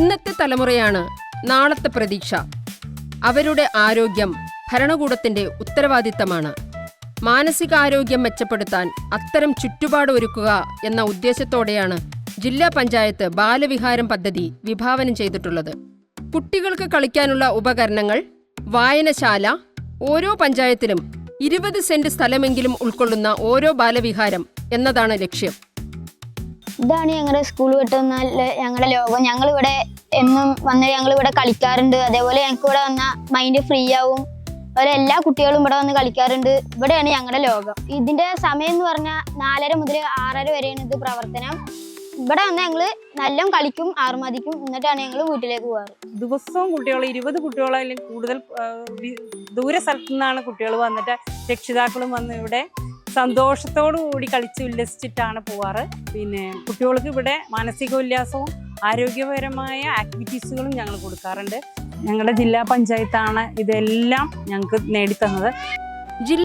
ഇന്നത്തെ തലമുറയാണ് നാളത്തെ പ്രതീക്ഷ. അവരുടെ ആരോഗ്യം ഭരണകൂടത്തിന്റെ ഉത്തരവാദിത്തമാണ്. മാനസികാരോഗ്യം മെച്ചപ്പെടുത്താൻ അത്തരം ചുറ്റുപാട് ഒരുക്കുക എന്ന ഉദ്ദേശത്തോടെയാണ് ജില്ലാ പഞ്ചായത്ത് ബാലവിഹാരം പദ്ധതി വിഭാവനം ചെയ്തിട്ടുള്ളത്. കുട്ടികൾക്ക് കളിക്കാനുള്ള ഉപകരണങ്ങൾ, വായനശാല, ഓരോ പഞ്ചായത്തിലും 20 സെന്റ് സ്ഥലമെങ്കിലും ഉൾക്കൊള്ളുന്ന ഓരോ ബാലവിഹാരം എന്നതാണ് ലക്ഷ്യം. ഇതാണ് ഞങ്ങളുടെ സ്കൂൾ വിട്ടുവന്നാൽ ഞങ്ങളുടെ ലോകം. ഞങ്ങളിവിടെ എന്നും വന്ന് ഞങ്ങളിവിടെ കളിക്കാറുണ്ട്. അതേപോലെ ഞങ്ങൾക്ക് ഇവിടെ വന്ന മൈൻഡ് ഫ്രീ ആവും. അതുപോലെ എല്ലാ കുട്ടികളും ഇവിടെ വന്ന് കളിക്കാറുണ്ട്. ഇവിടെയാണ് ഞങ്ങളുടെ ലോകം. ഇതിന്റെ സമയം എന്ന് പറഞ്ഞാൽ 4:30 മുതൽ 6:30 വരെയാണ് ഇത് പ്രവർത്തനം. ഇവിടെ വന്ന് ഞങ്ങൾ നല്ല കളിക്കും, ആറുമതിക്കും, എന്നിട്ടാണ് ഞങ്ങൾ വീട്ടിലേക്ക് പോകാറ്. ദിവസവും കുട്ടികൾ 20 കുട്ടികളായാലും കൂടുതൽ ദൂര സ്ഥലത്തു നിന്നാണ് കുട്ടികൾ വന്നിട്ട് രക്ഷിതാക്കളും വന്ന് ഇവിടെ സന്തോഷത്തോടു കൂടി കളിച്ച് ഉല്ലസിച്ചിട്ടാണ് പോവാറ്. പിന്നെ കുട്ടികൾക്ക് ഇവിടെ മാനസിക ഉല്ലാസവും ആരോഗ്യപരമായ ആക്ടിവിറ്റീസുകളും ഞങ്ങൾ കൊടുക്കാറുണ്ട്. ഞങ്ങളുടെ ജില്ലാ പഞ്ചായത്താണ് ഇതെല്ലാം ഞങ്ങൾക്ക് നേടിത്തന്നത്.